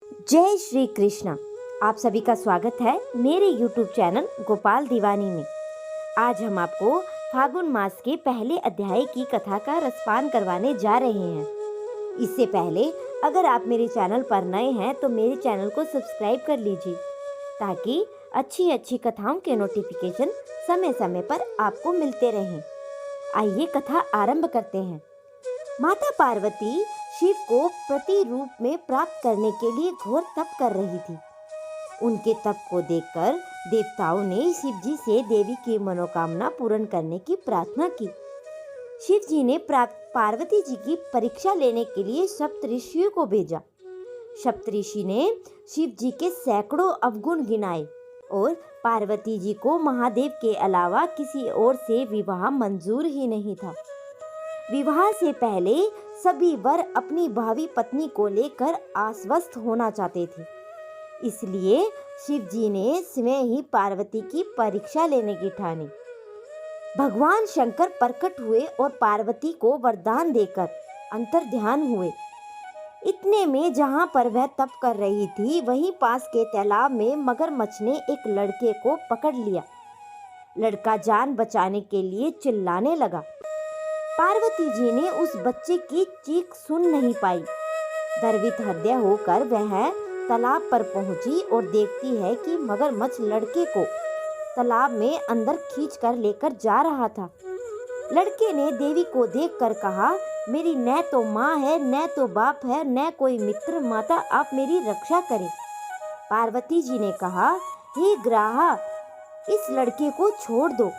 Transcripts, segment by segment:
जय श्री कृष्ण। आप सभी का स्वागत है मेरे YouTube चैनल गोपाल दीवानी में। आज हम आपको फागुन मास के पहले अध्याय की कथा का रसपान करवाने जा रहे हैं। इससे पहले अगर आप मेरे चैनल पर नए हैं तो मेरे चैनल को सब्सक्राइब कर लीजिए ताकि अच्छी अच्छी कथाओं के नोटिफिकेशन समय समय पर आपको मिलते रहें। आइए कथा आरंभ करते हैं। माता पार्वती शिव को प्रतिरूप में प्राप्त करने के लिए घोर तप कर रही थी। उनके तप को देखकर देवताओं ने शिव जी से देवी की मनोकामना पूर्ण करने की प्रार्थना की। शिव जी ने पार्वती जी की परीक्षा लेने के लिए सप्तऋषियों को भेजा। सप्तऋषि ने शिव जी के सैकड़ों अवगुण गिनाए और पार्वती जी को महादेव के अलावा किसी और से विवाह मंजूर ही नहीं था। विवाह से पहले सभी वर अपनी भावी पत्नी को लेकर आश्वस्त होना चाहते थे। इसलिए शिव जी ने स्वयं ही पार्वती की परीक्षा लेने की ठानी। भगवान शंकर प्रकट हुए और पार्वती को वरदान देकर अंतर्ध्यान हुए। इतने में जहां पर वह तप कर रही थी वहीं पास के तालाब में मगरमच्छ ने एक लड़के को पकड़ लिया। लड़का जान बचाने के लिए चिल्लाने लगा। पार्वती जी ने उस बच्चे की चीख सुन नहीं पाई। गर्वित हृदय होकर वह तालाब पर पहुंची और देखती है कि मगरमच्छ लड़के को तालाब में अंदर खींचकर लेकर जा रहा था। लड़के ने देवी को देखकर कहा, मेरी न तो माँ है, न तो बाप है, न कोई मित्र। माता आप मेरी रक्षा करें। पार्वती जी ने कहा, हे ग्राहा, इस लड़के को छोड़ दो।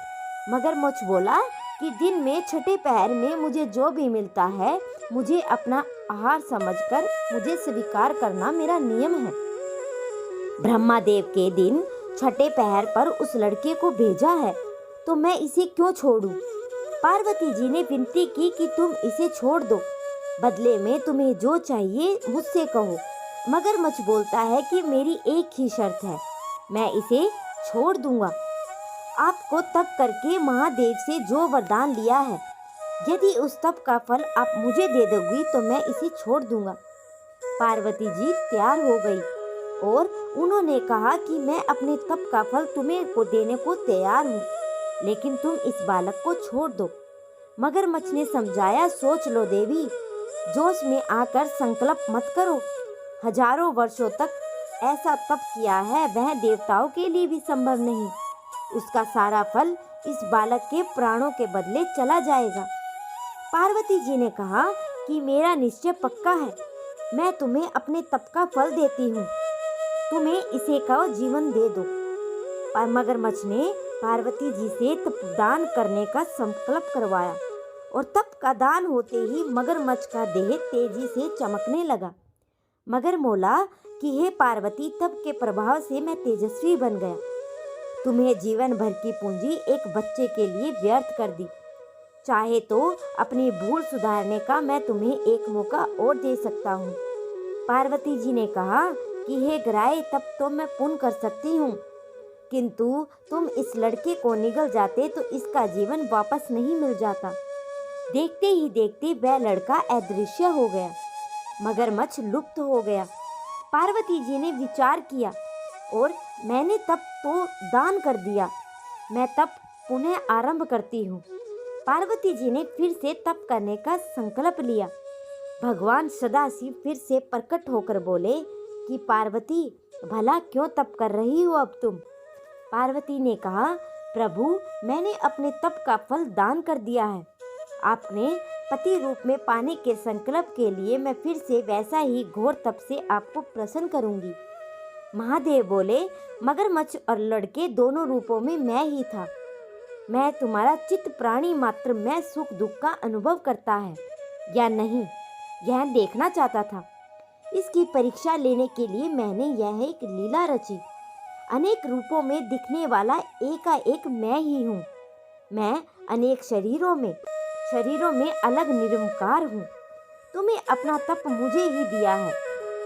मगरमच्छ बोला कि दिन में छठे पहर में मुझे जो भी मिलता है मुझे अपना आहार समझकर मुझे स्वीकार करना मेरा नियम है। ब्रह्मादेव के दिन छठे पहर पर उस लड़के को भेजा है तो मैं इसे क्यों छोड़ूं? पार्वती जी ने विनती की कि तुम इसे छोड़ दो, बदले में तुम्हें जो चाहिए मुझसे कहो। मगरमच्छ बोलता है कि मेरी एक ही शर्त है, मैं इसे छोड़ दूंगा। आपको तप करके महादेव से जो वरदान लिया है, यदि उस तप का फल आप मुझे दे दोगी तो मैं इसे छोड़ दूंगा। पार्वती जी तैयार हो गई और उन्होंने कहा कि मैं अपने तप का फल तुम्हें को देने को तैयार हूँ, लेकिन तुम इस बालक को छोड़ दो। मगरमच्छ ने समझाया, सोच लो देवी, जोश में आकर संकल्प मत करो। हजारों वर्षों तक ऐसा तप किया है वह देवताओं के लिए भी संभव नहीं। उसका सारा फल इस बालक के प्राणों के बदले चला जाएगा। पार्वती जी ने कहा कि मेरा निश्चय पक्का है, मैं तुम्हें अपने तप का फल देती हूँ, तुम्हें इसे का जीवन दे दो। पर मगरमच्छ ने पार्वती जी से तप दान करने का संकल्प करवाया और तप का दान होते ही मगरमच्छ का देह तेजी से चमकने लगा। मगर बोला कि हे पार्वती, तप के प्रभाव से मैं तेजस्वी बन गया। तुम्हें जीवन भर की पूंजी एक बच्चे के लिए व्यर्थ कर दी। चाहे तो अपनी भूल सुधारने का मैं तुम्हें एक मौका और दे सकता हूँ। पार्वती जी ने कहा कि हे ग्राहे, तब तो मैं पुण्य कर सकती हूँ, किंतु तुम इस लड़के को निगल जाते तो इसका जीवन वापस नहीं मिल जाता। देखते ही देखते वह लड़का अदृश्य हो गया। मगरमच्छ लुप्त हो गया। पार्वती जी ने विचार किया और मैंने तप तो दान कर दिया, मैं तप पुनः आरंभ करती हूँ। पार्वती जी ने फिर से तप करने का संकल्प लिया। भगवान सदाशिव फिर से प्रकट होकर बोले कि पार्वती, भला क्यों तप कर रही हो अब तुम? पार्वती ने कहा, प्रभु, मैंने अपने तप का फल दान कर दिया है। आपने पति रूप में पाने के संकल्प के लिए मैं फिर से वैसा ही घोर तप से आपको प्रसन्न करूंगी। महादेव बोले, मगरमच्छ और लड़के दोनों रूपों में मैं ही था। मैं तुम्हारा चित्त प्राणी मात्र मैं सुख दुख का अनुभव करता है या नहीं, यह देखना चाहता था। इसकी परीक्षा लेने के लिए मैंने यह एक लीला रची। अनेक रूपों में दिखने वाला एकाएक मैं ही हूँ। मैं अनेक शरीरों में अलग निरंकार हूँ। तुम्हें अपना तप मुझे ही दिया है,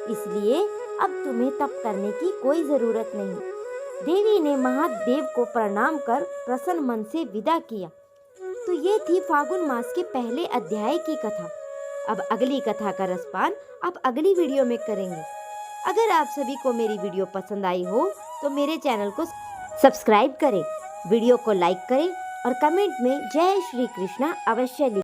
इसलिए अब तुम्हें तप करने की कोई जरूरत नहीं। देवी ने महादेव को प्रणाम कर प्रसन्न मन से विदा किया। तो ये थी फागुन मास के पहले अध्याय की कथा। अब अगली कथा का रसपान आप अगली वीडियो में करेंगे। अगर आप सभी को मेरी वीडियो पसंद आई हो तो मेरे चैनल को सब्सक्राइब करें, वीडियो को लाइक करें और कमेंट में जय श्री कृष्णा अवश्य लिखें।